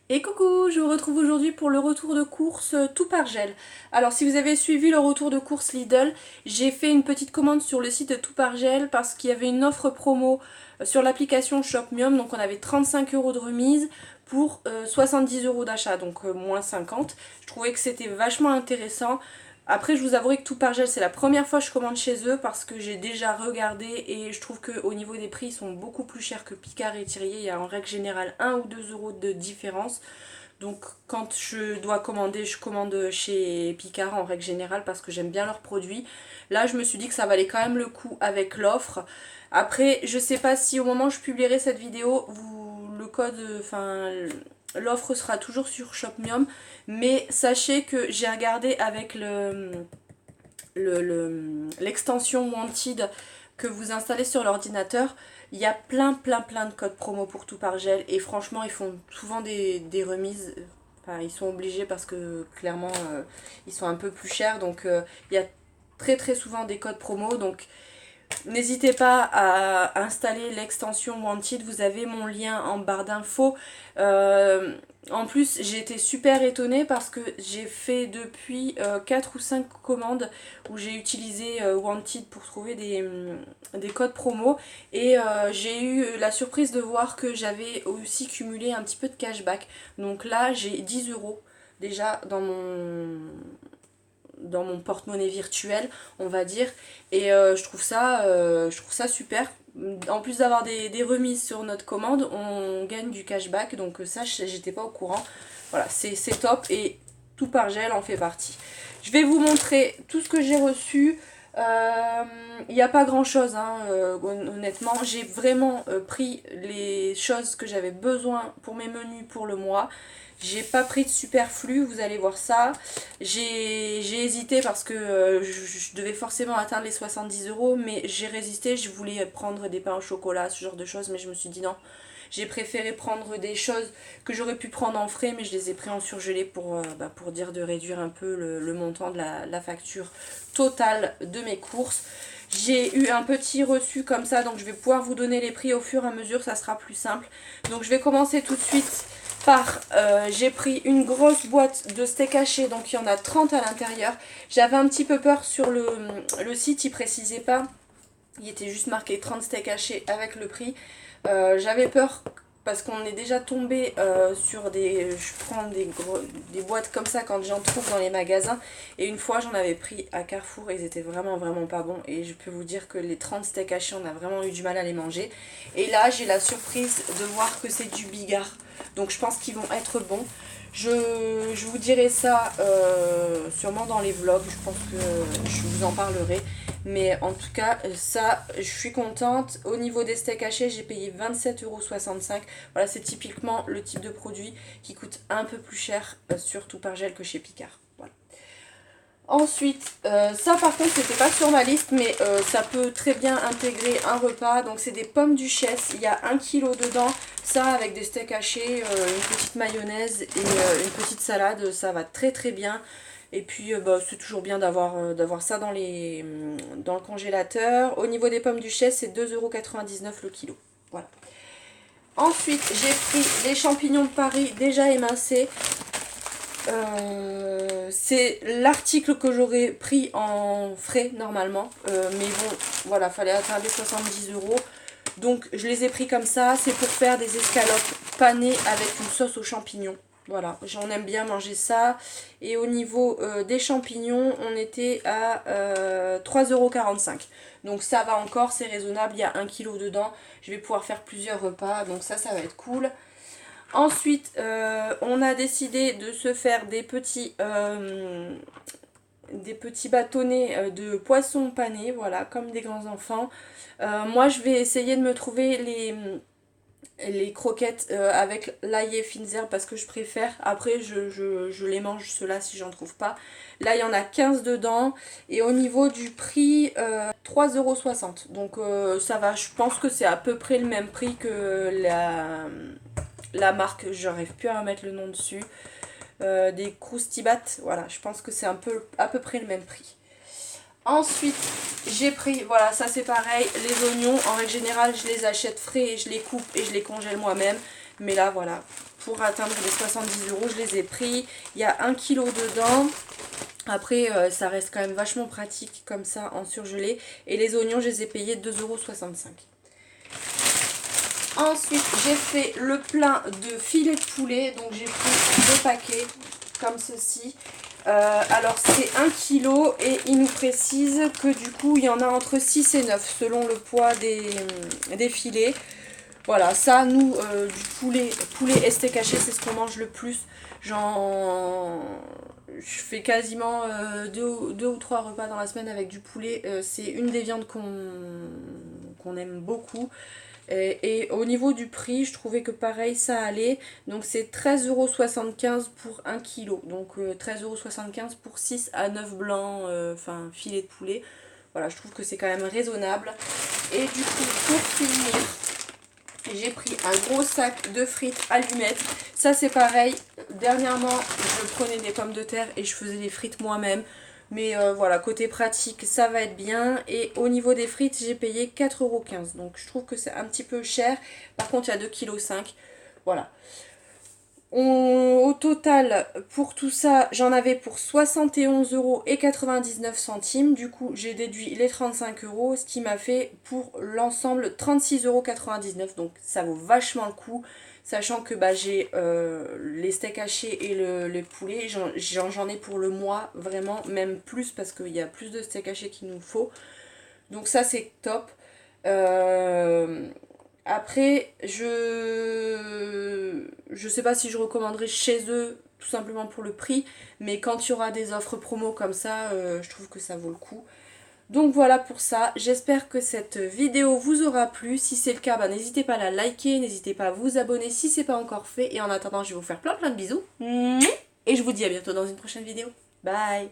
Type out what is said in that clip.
Et coucou, je vous retrouve aujourd'hui pour le retour de course tout par gel. Alors si vous avez suivi le retour de course Lidl, j'ai fait une petite commande sur le site de tout par gel parce qu'il y avait une offre promo sur l'application Shopmium, donc on avait 35 € de remise pour 70 € d'achat, donc moins 50. Je trouvais que c'était vachement intéressant. Après, je vous avouerai que tout par gel, c'est la première fois que je commande chez eux parce que j'ai déjà regardé et je trouve qu'au niveau des prix, ils sont beaucoup plus chers que Picard et Thirier. Il y a en règle générale 1 ou 2 € de différence. Donc quand je dois commander, je commande chez Picard en règle générale parce que j'aime bien leurs produits. Là, je me suis dit que ça valait quand même le coup avec l'offre. Après, je sais pas si au moment où je publierai cette vidéo, le code, enfin l'offre sera toujours sur Shopmium. Mais sachez que j'ai regardé avec l'extension Wanted que vous installez sur l'ordinateur. Il y a plein de codes promo pour tout par gel et franchement ils font souvent des remises. Enfin, ils sont obligés parce que clairement ils sont un peu plus chers, donc il y a très souvent des codes promo, donc n'hésitez pas à installer l'extension Wanted, vous avez mon lien en barre d'infos. En plus, j'ai été super étonnée parce que j'ai fait depuis 4 ou 5 commandes où j'ai utilisé Wanted pour trouver des codes promo. Et j'ai eu la surprise de voir que j'avais aussi cumulé un petit peu de cashback. Donc là, j'ai 10 € déjà dans mon porte-monnaie virtuel, on va dire. Et je trouve ça super. En plus d'avoir des remises sur notre commande, on gagne du cashback. Donc ça, j'étais pas au courant. Voilà, c'est top et tout par gel en fait partie. Je vais vous montrer tout ce que j'ai reçu. Il n'y a pas grand chose, hein, honnêtement. J'ai vraiment pris les choses que j'avais besoin pour mes menus pour le mois. J'ai pas pris de superflu, vous allez voir ça. J'ai hésité parce que je devais forcément atteindre les 70 €, mais j'ai résisté. Je voulais prendre des pains au chocolat, ce genre de choses, mais je me suis dit non. J'ai préféré prendre des choses que j'aurais pu prendre en frais, mais je les ai pris en surgelé pour dire de réduire un peu le montant de la facture totale de mes courses. J'ai eu un petit reçu comme ça, donc je vais pouvoir vous donner les prix au fur et à mesure, ça sera plus simple. Donc je vais commencer tout de suite par, j'ai pris une grosse boîte de steak haché, donc il y en a 30 à l'intérieur. J'avais un petit peu peur sur le site, il précisait pas, il était juste marqué 30 steaks hachés avec le prix. J'avais peur parce qu'on est déjà tombé sur je prends des boîtes comme ça quand j'en trouve dans les magasins, et une fois j'en avais pris à Carrefour et ils étaient vraiment pas bons, et je peux vous dire que les 30 steaks hachés on a vraiment eu du mal à les manger. Et là j'ai la surprise de voir que c'est du Bigard, donc je pense qu'ils vont être bons. Je vous dirai ça sûrement dans les vlogs, je pense que je vous en parlerai. Mais en tout cas, ça, je suis contente. Au niveau des steaks hachés, j'ai payé 27,65 €. Voilà, c'est typiquement le type de produit qui coûte un peu plus cher, surtout par gel, que chez Picard. Voilà. Ensuite, ça par contre, c'était pas sur ma liste, mais ça peut très bien intégrer un repas. Donc, c'est des pommes duchesse. Il y a 1 kg dedans. Ça, avec des steaks hachés, une petite mayonnaise et une petite salade, ça va très bien. Et puis c'est toujours bien d'avoir ça dans le congélateur. Au niveau des pommes duchesse, c'est 2,99 € le kilo. Voilà. Ensuite, j'ai pris des champignons de Paris déjà émincés. C'est l'article que j'aurais pris en frais normalement. Mais bon, voilà, fallait atteindre les 70 €. Donc je les ai pris comme ça. C'est pour faire des escalopes panées avec une sauce aux champignons. Voilà, j'en aime bien manger ça. Et au niveau des champignons, on était à 3,45 €. Donc ça va encore, c'est raisonnable. Il y a 1 kg dedans. Je vais pouvoir faire plusieurs repas. Donc ça va être cool. Ensuite, on a décidé de se faire des petits bâtonnets de poisson pané, voilà, comme des grands enfants. Moi, je vais essayer de me trouver les croquettes avec l'ail et fines herbes parce que je préfère. Après, je les mange ceux-là si j'en trouve pas. Là, il y en a 15 dedans. Et au niveau du prix, 3,60 €. Donc ça va, je pense que c'est à peu près le même prix que la marque, j'arrive plus à mettre le nom dessus, des Croustibat, voilà, je pense que c'est à peu près le même prix. Ensuite, j'ai pris, voilà, ça c'est pareil, les oignons, en règle générale, je les achète frais et je les coupe et je les congèle moi-même. Mais là, voilà, pour atteindre les 70 euros. Je les ai pris. Il y a 1 kg dedans. Après, ça reste quand même vachement pratique comme ça en surgelé. Et les oignons, je les ai payés 2,65 €. Ensuite, j'ai fait le plein de filets de poulet. Donc, j'ai pris 2 paquets comme ceci. Alors, c'est 1 kg et il nous précise que du coup, il y en a entre 6 et 9 selon le poids des filets. Voilà, ça, nous, du poulet et steak haché, c'est ce qu'on mange le plus. Je fais quasiment 2 ou 3 repas dans la semaine avec du poulet. C'est une des viandes qu'on aime beaucoup. Et au niveau du prix, je trouvais que pareil, ça allait. Donc c'est 13,75 € pour 1 kg. Donc 13,75 € pour 6 à 9 blancs, enfin filets de poulet. Voilà, je trouve que c'est quand même raisonnable. Et du coup, pour finir, j'ai pris un gros sac de frites allumettes. Ça c'est pareil, dernièrement je prenais des pommes de terre et je faisais des frites moi-même. Mais voilà, côté pratique ça va être bien. Et au niveau des frites j'ai payé 4,15 €. Donc je trouve que c'est un petit peu cher. Par contre il y a 2,5 kg. Voilà. Au total, pour tout ça, j'en avais pour 71,99 €. Du coup, j'ai déduit les 35 €, ce qui m'a fait pour l'ensemble 36,99 €. Donc, ça vaut vachement le coup. Sachant que bah, j'ai les steaks hachés et le poulet. J'en ai pour le mois, vraiment, même plus parce qu'il y a plus de steaks hachés qu'il nous faut. Donc ça, c'est top. Après, je sais pas si je recommanderais chez eux, tout simplement pour le prix, mais quand il y aura des offres promo comme ça, je trouve que ça vaut le coup. Donc voilà pour ça, j'espère que cette vidéo vous aura plu. Si c'est le cas, bah, n'hésitez pas à la liker, n'hésitez pas à vous abonner si c'est pas encore fait. Et en attendant, je vais vous faire plein de bisous. Et je vous dis à bientôt dans une prochaine vidéo. Bye!